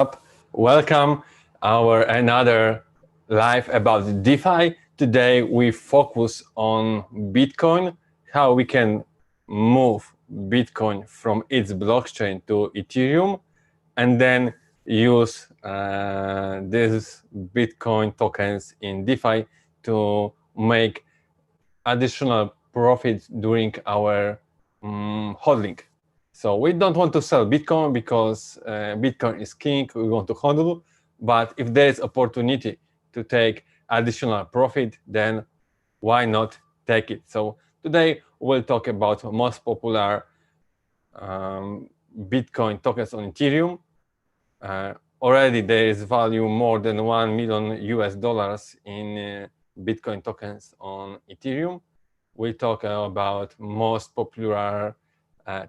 up? Welcome our another live about DeFi. Today we focus on Bitcoin, how we can move Bitcoin from its blockchain to Ethereum, and then use these Bitcoin tokens in DeFi to make additional profit during our hodling. So we don't want to sell Bitcoin because Bitcoin is king, we want to hodl. But if there is opportunity to take additional profit, then why not take it? So today we'll talk about most popular Bitcoin tokens on Ethereum. Already there is value more than $1 million US in Bitcoin tokens on Ethereum. We talk about most popular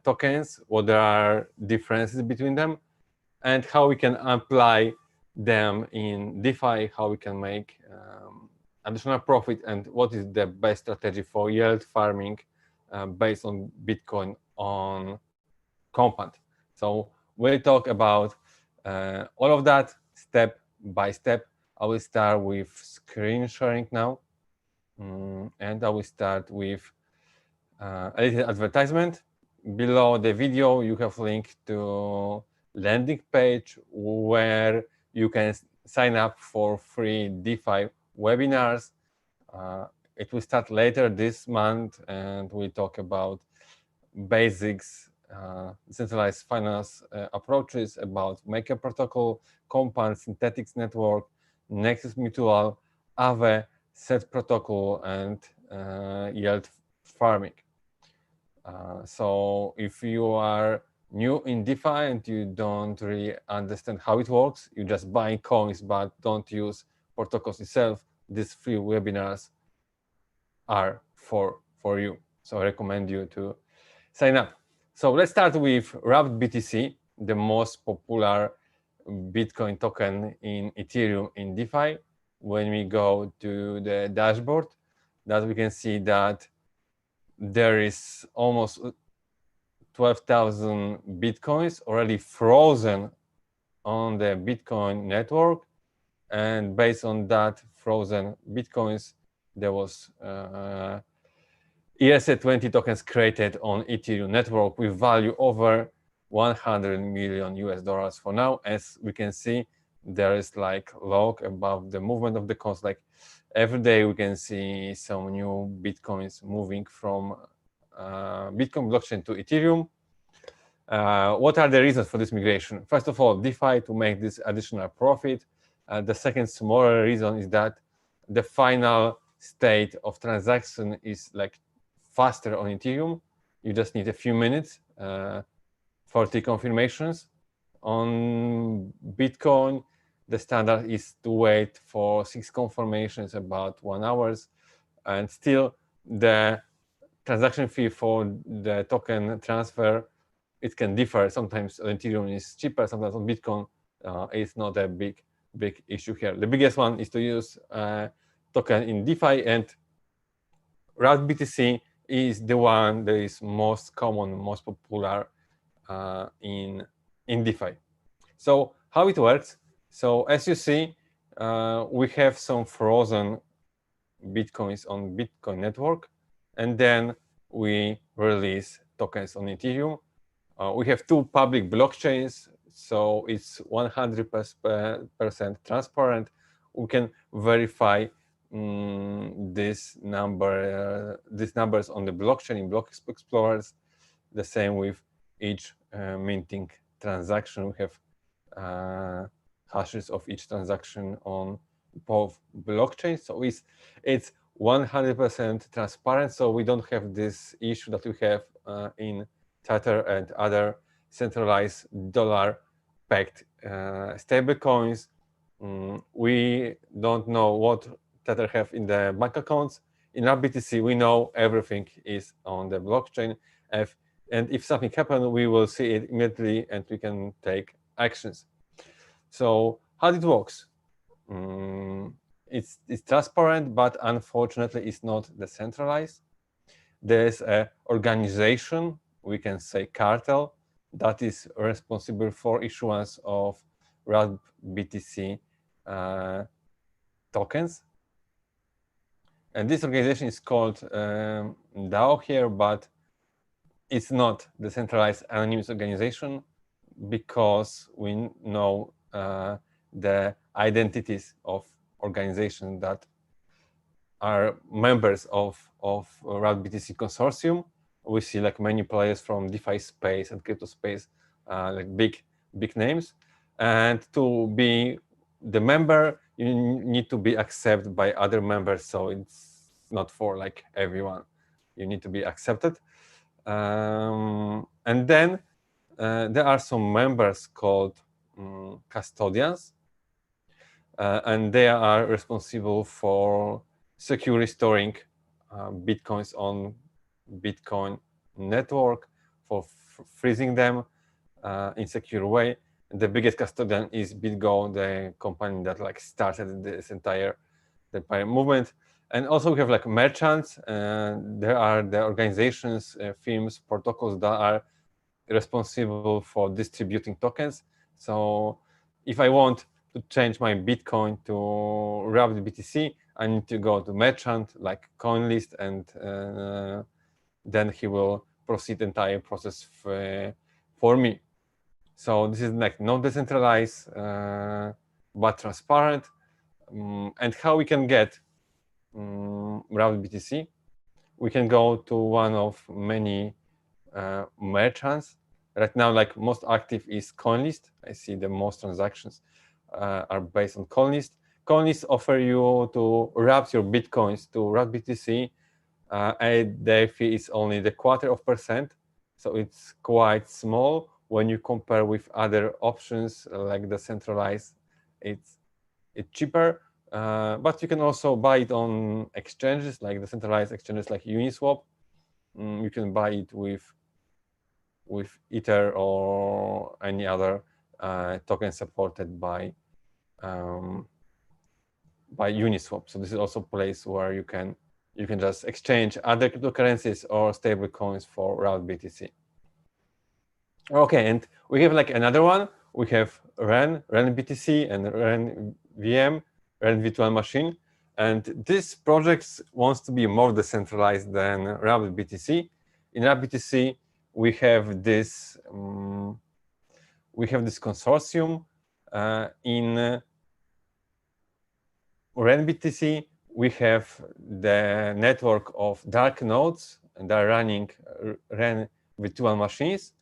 tokens, what there are differences between them, and how we can apply them in DeFi, how we can make additional profit, and what is the best strategy for yield farming based on Bitcoin on Compound. So we'll talk about all of that step by step. I will start with screen sharing now, and I will start with a little advertisement. Below the video, you have a link to landing page where you can sign up for free DeFi webinars. It will start later this month, and we talk about basics, decentralized finance approaches, about Maker Protocol, Compound, Synthetix Network, Nexus Mutual, Aave, Set Protocol, and yield farming. So if you are new in DeFi and you don't really understand how it works, you just buy coins but don't use protocols itself, these free webinars are for you. So I recommend you to sign up. So let's start with WrappedBTC, the most popular Bitcoin token in Ethereum in DeFi. When we go to the dashboard, that we can see that there is almost 12,000 Bitcoins already frozen on the Bitcoin network. And based on that frozen Bitcoins, there was ERC20 tokens created on Ethereum network with value over 100 million US for now. As we can see, there is like log above the movement of the coins. Like every day we can see some new Bitcoins moving from Bitcoin blockchain to Ethereum. What are the reasons for this migration? First of all, DeFi to make this additional profit. The second smaller reason is that the final state of transaction is like faster on Ethereum. You just need a few minutes, 40 confirmations. On Bitcoin, the standard is to wait for 6 confirmations, about 1 hour, and still the transaction fee for the token transfer, it can differ. Sometimes on Ethereum is cheaper, sometimes on Bitcoin it's not a big issue here. The biggest one is to use token in DeFi, and WrappedBTC is the one that is most common, most popular in DeFi. So how it works? So as you see, we have some frozen Bitcoins on Bitcoin network, and then we release tokens on Ethereum. We have 2 public blockchains, so it's 100% transparent. We can verify these numbers on the blockchain in block explorers. The same with each minting transaction. We have hashes of each transaction on both blockchains. So it's 100% transparent. So we don't have this issue that we have in Tether and other centralized dollar-backed stablecoins. We don't know what Tether have in the bank accounts. In WrappedBTC, we know everything is on the blockchain. And if something happens, we will see it immediately and we can take actions. So how it works? It's transparent, but unfortunately, it's not decentralized. There's an organization, we can say cartel, that is responsible for issuance of WrappedBTC tokens. And this organization is called DAO here, but it's not the centralized anonymous organization because we know the identities of organizations that are members of WrappedBTC consortium. We see like many players from DeFi space and crypto space, like big names. And to be the member, you need to be accepted by other members. So it's not for like everyone. You need to be accepted. And then there are some members called custodians, and they are responsible for securely storing Bitcoins on Bitcoin network, for freezing them in secure way. And the biggest custodian is BitGo, the company that like started this entire movement. And also we have like merchants, and there are the organizations, firms, protocols that are responsible for distributing tokens. So if I want to change my Bitcoin to WrappedBTC, I need to go to merchant like CoinList, and then he will proceed the entire process for me. So this is like not decentralized, but transparent. And how we can get WrappedBTC? We can go to one of many merchants. Right now, like most active is CoinList. I see the most transactions are based on CoinList. CoinList offer you to wrap your Bitcoins to WrappedBTC, and their fee is only the 0.25%. So it's quite small when you compare with other options like the centralized. It's cheaper, but you can also buy it on exchanges like the centralized exchanges like Uniswap. You can buy it with Ether or any other token supported by Uniswap. So this is also a place where you can just exchange other cryptocurrencies or stable coins for WrappedBTC. Okay, and we have like another one. We have RenBTC and RenVM, Ren virtual machine. And this project wants to be more decentralized than WrappedBTC. In WrappedBTC, we have this consortium. In RenBTC, we have the network of dark nodes, and they're running Ren virtual machines.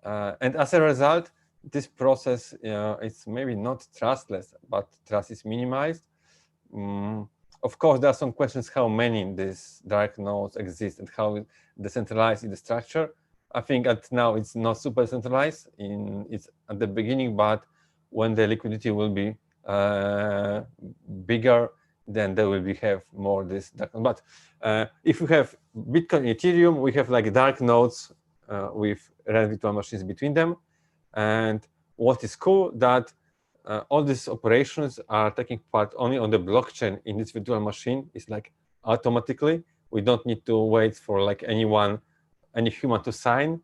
And as a result, this process it's maybe not trustless, but trust is minimized. Of course, there are some questions how many these dark nodes exist and how decentralized is the structure. I think at now it's not super centralized. It's at the beginning, but when the liquidity will be bigger, then there will have more this dark. But if we have Bitcoin, Ethereum, we have like dark nodes with Ren virtual machines between them. And what is cool that all these operations are taking part only on the blockchain in this virtual machine. It's like automatically. We don't need to wait for like any human to sign.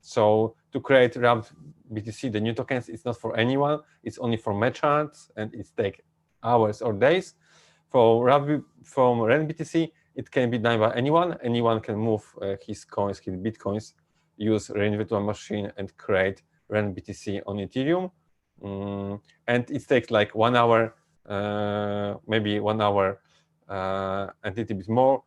So to create WrappedBTC, the new tokens, it's not for anyone. It's only for merchants, and it takes hours or days. From RenBTC, it can be done by anyone. Anyone can move his coins, his Bitcoins, use Ren virtual machine and create RenBTC on Ethereum. And it takes like 1 hour, maybe 1 hour, and a little bit more,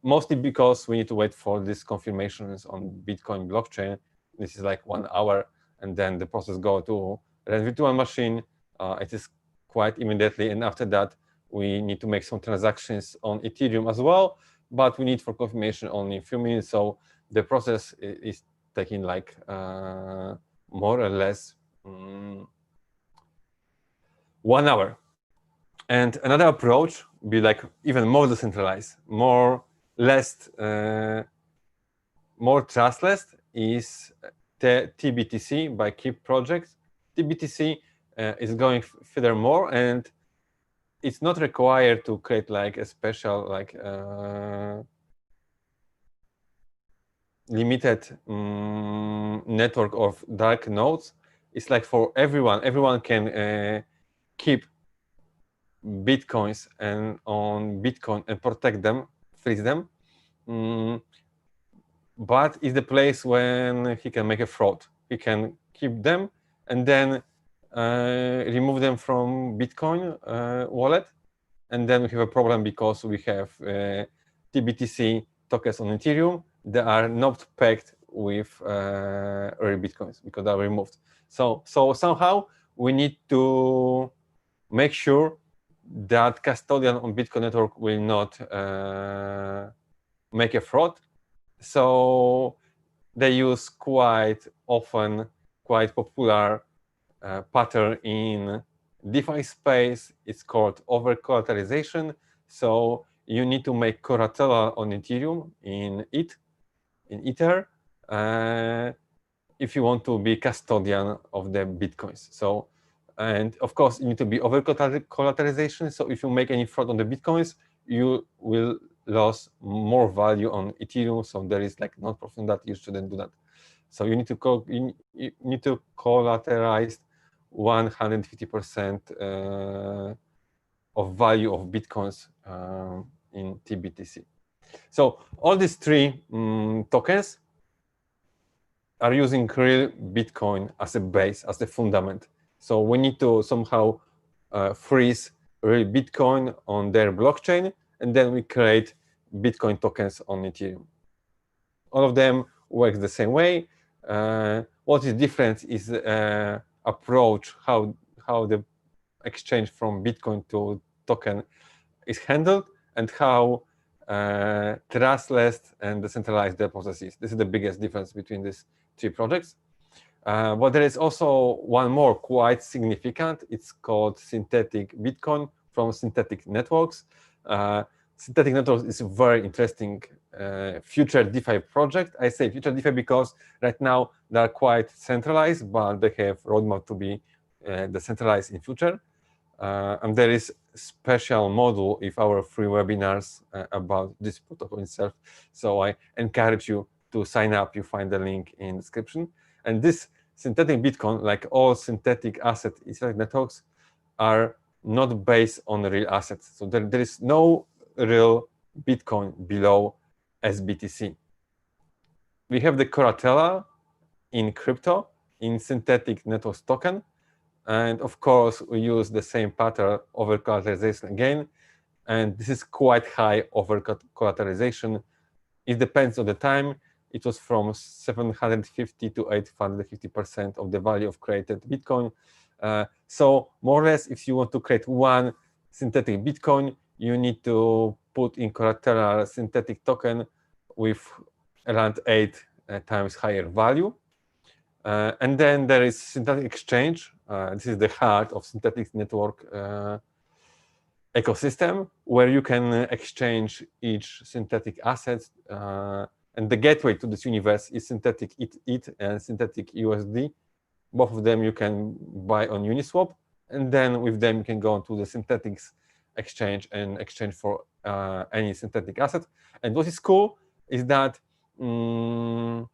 mostly because we need to wait for these confirmations on Bitcoin blockchain. This is like 1 hour, and then the process go to Ren virtual machine. It is quite immediately, and after that, we need to make some transactions on Ethereum as well, but we need for confirmation only a few minutes. So the process is taking like more or less 1 hour. And another approach would be like even more decentralized, more trustless is the tBTC by Keep project. tBTC is going furthermore, and it's not required to create like a special like limited network of dark nodes. it's like for everyone. Everyone can keep Bitcoins and on Bitcoin and protect them, freeze them. But it's the place when he can make a fraud. He can keep them and then remove them from Bitcoin wallet. And then we have a problem because we have tBTC tokens on Ethereum that are not pegged with real Bitcoins because they are removed. So somehow we need to make sure that custodian on Bitcoin network will not make a fraud. So they use quite often quite popular pattern in DeFi space. It's called over collateralization. So you need to make collateral on Ethereum in Ether if you want to be custodian of the Bitcoins. So, and of course, you need to be over collateralization. So if you make any fraud on the Bitcoins, you will lose more value on Ethereum. So there is like non-profit that you shouldn't do that. So you need to collateralize 150% of value of Bitcoins in tBTC. So all these three tokens are using real Bitcoin as a base, as a fundament. So we need to somehow freeze real Bitcoin on their blockchain, and then we create Bitcoin tokens on Ethereum. All of them work the same way. What is different is approach, how the exchange from Bitcoin to token is handled, and how trustless and decentralized the process is. This is the biggest difference between these three projects. But there is also one more quite significant. It's called Synthetix Bitcoin from Synthetix Networks. Synthetix Networks is a very interesting future DeFi project. I say future DeFi because right now they are quite centralized, but they have roadmap to be decentralized in future. And there is special module in our free webinars about this protocol itself. So I encourage you to sign up. You find the link in the description. And this synthetic Bitcoin, like all synthetic assets in Synthetix Networks, are not based on real assets. So there is no real Bitcoin below sBTC. We have the collateral in crypto, in Synthetix Networks token. And of course, we use the same pattern over collateralization again. And this is quite high over collateralization. It depends on the time. It was from 750 to 850% of the value of created Bitcoin. So more or less, if you want to create one synthetic Bitcoin, you need to put in collateral synthetic token with around 8 times higher value. And then there is Synthetix Exchange. This is the heart of Synthetix Network ecosystem, where you can exchange each synthetic asset. And the gateway to this universe is Synthetix ETH and Synthetix USD. Both of them you can buy on Uniswap. And then with them, you can go onto the Synthetix exchange and exchange for any synthetic asset. And what is cool is that the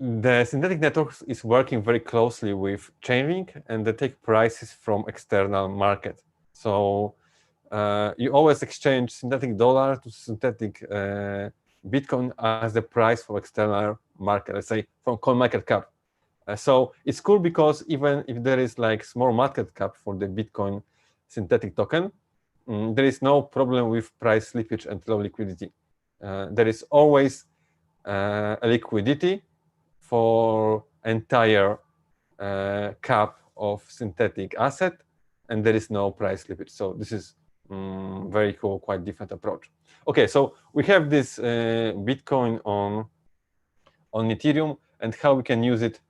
Synthetix Network is working very closely with Chainlink, and they take prices from external market. So you always exchange synthetic dollar to synthetic Bitcoin as the price for external market, let's say from CoinMarketCap. So it's cool because even if there is like small market cap for the Bitcoin synthetic token, there is no problem with price slippage and low liquidity. There is always a liquidity for entire cap of synthetic asset, and there is no price slippage. So this is very cool, quite different approach. Okay, so we have this Bitcoin on Ethereum, and how we can use it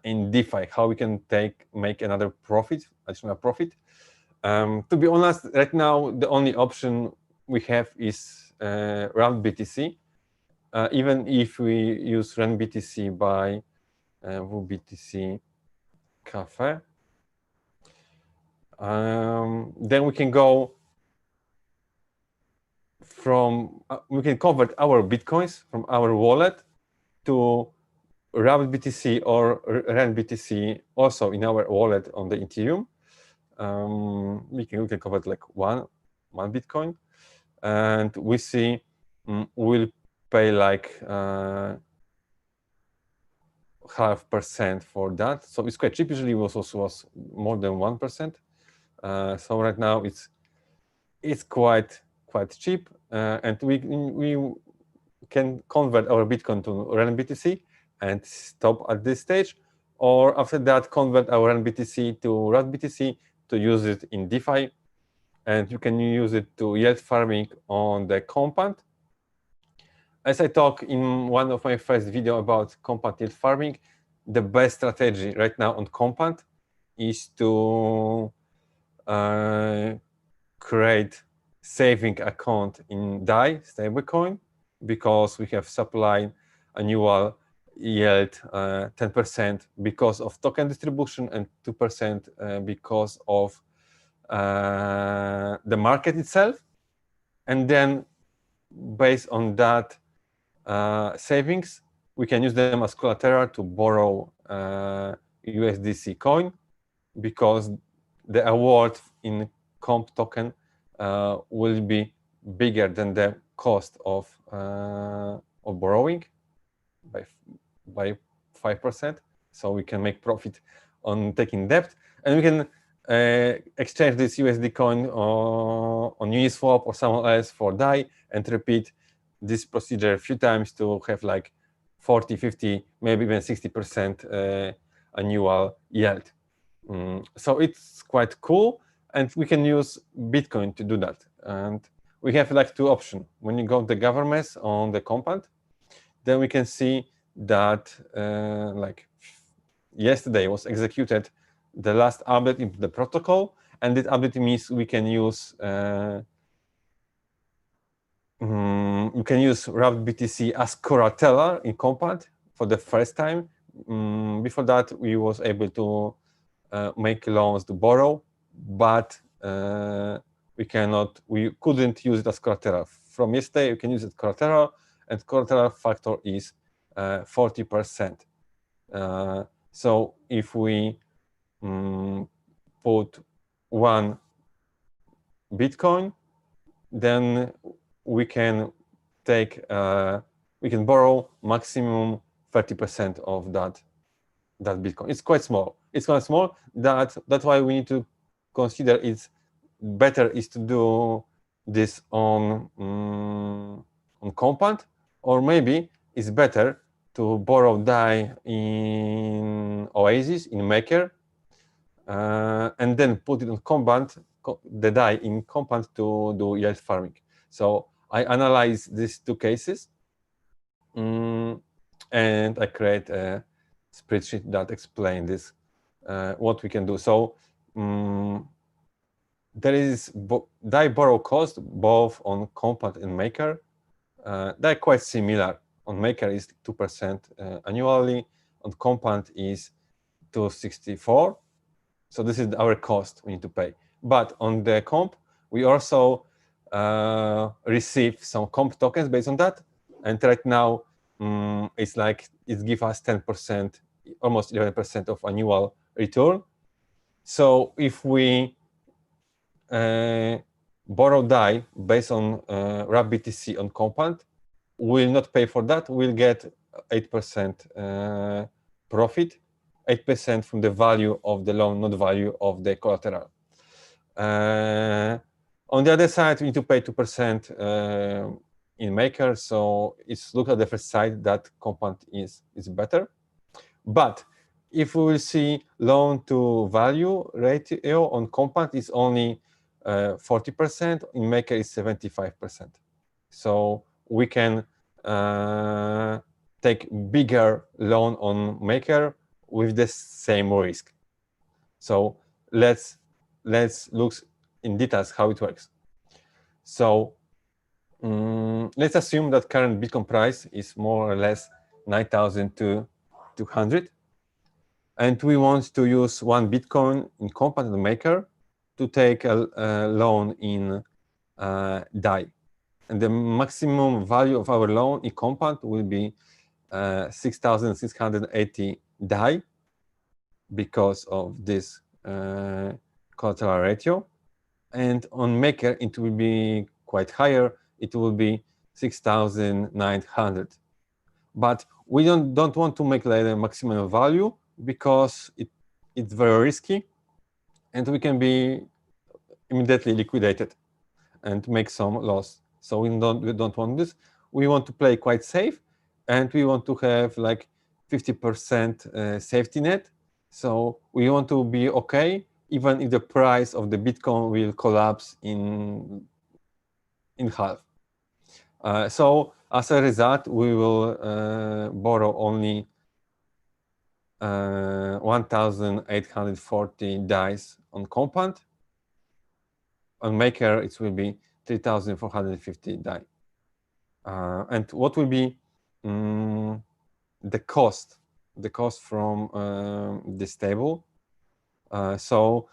in DeFi, how we can make another profit, additional profit. To be honest, right now the only option we have is RenBTC. Even if we use RenBTC by wbtc.cafe, then we can go from, we can convert our Bitcoins from our wallet to WrappedBTC or RenBTC also in our wallet on the Ethereum. We can convert like one Bitcoin, and we see we'll pay like 0.5% for that. So it's quite cheap. Usually it was more than 1%. So right now it's quite cheap, and we can convert our Bitcoin to RenBTC and stop at this stage, or after that convert our RenBTC to WrappedBTC to use it in DeFi, and you can use it to yield farming on the compound. As I talked in one of my first video about compound yield farming, the best strategy right now on compound is to create saving account in DAI stablecoin, because we have supply annual yield 10% because of token distribution and 2% because of the market itself. And then based on that savings, we can use them as collateral to borrow USDC coin, because the award in comp token will be bigger than the cost of borrowing by 5%. So we can make profit on taking debt, and we can exchange this USD coin on Uniswap or someone else for DAI, and repeat this procedure a few times to have like 40, 50, maybe even 60% annual yield. So it's quite cool, and we can use Bitcoin to do that. And we have like two options. When you go to the governance on the compound, then we can see that like yesterday was executed the last update into the protocol, and this update means we can use WrappedBTC as collateral in compound for the first time. Before that, we was able to make loans to borrow, but we couldn't use it as collateral. From yesterday, you can use it collateral, and collateral factor is 40%. So if we put one Bitcoin, then we can borrow maximum 30% of that Bitcoin. It's quite small. It's quite small. That's why we need to consider it's better is to do this on compound, or maybe it's better to borrow DAI in Oasis, in Maker, and then put it on compound, the DAI in compound to do yield farming. So I analyze these two cases, and I create a spreadsheet that explains this, what we can do. So there is DAI borrow cost both on compound and Maker. They're quite similar. On Maker is 2% annually. On compound is 264. So this is our cost we need to pay. But on the comp, we also receive some comp tokens based on that. And right now, it's like it gives us 10%, almost 11% of annual return. So if we borrow DAI based on WrappedBTC on compound, we'll not pay for that. We'll get 8% profit, 8% from the value of the loan, not value of the collateral. On the other side, we need to pay 2% in Maker. So it's look at the first side that compound is better. But if we will see loan to value ratio on compound is only 40%, in Maker is 75%. So we can take bigger loan on Maker with the same risk. So let's look in details how it works. So let's assume that current Bitcoin price is more or less 9,200, and we want to use one Bitcoin in compound and Maker to take a loan in DAI. And the maximum value of our loan in compound will be 6,680 DAI because of this collateral ratio. And on Maker, it will be quite higher. It will be 6,900. But we don't want to make like a maximum value because it's very risky, and we can be immediately liquidated and make some loss. So we don't want this. We want to play quite safe, and we want to have like 50% safety net. So we want to be okay even if the price of the Bitcoin will collapse in half. So as a result, we will borrow only 1,840 DAIs on Compound. On Maker, it will be 3,450 DAI. And what will be the cost from this table? So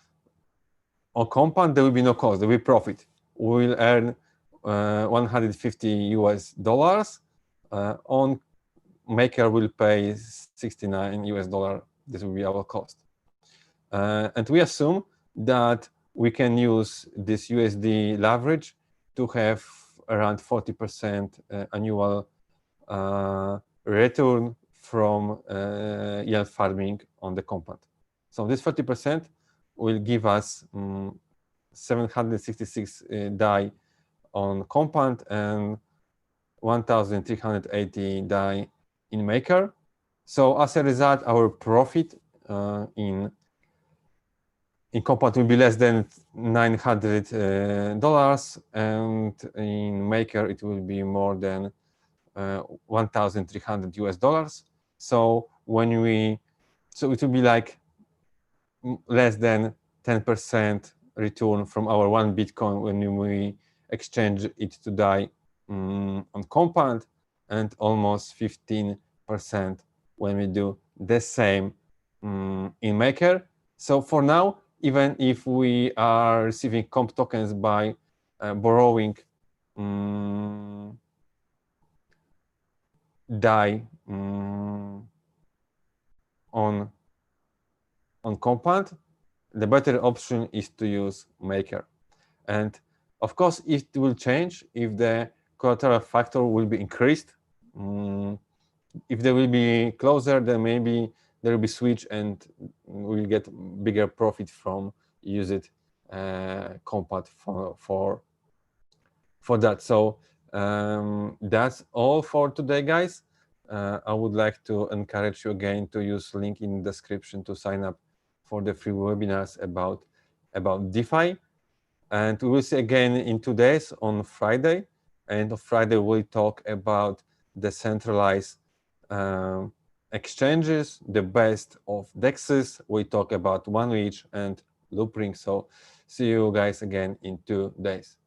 on Compound, there will be no cost, there will be profit. We will earn $150. On Maker will pay $69. This will be our cost. And we assume that we can use this USD leverage to have around 40% annual return from yield farming on the Compound. So this 40% will give us 766 DAI on Compound and 1,380 DAI in Maker. So as a result, our profit in Compound will be less than $900, and in Maker it will be more than $1,300. So it will be like less than 10% return from our one Bitcoin when we exchange it to DAI on Compound, and almost 15% when we do the same in Maker. So for now, even if we are receiving comp tokens by borrowing DAI on Compound, the better option is to use Maker. And of course, it will change if the collateral factor will be increased. If they will be closer, then maybe there will be switch and we'll get bigger profit from use it Compound for that. So that's all for today, guys. I would like to encourage you again to use link in the description to sign up for the free webinars about DeFi. And we will see again in 2 days on Friday. And on Friday, we'll talk about the centralized exchanges, the best of DEXes. We talk about OneReach and Loopring. So see you guys again in 2 days.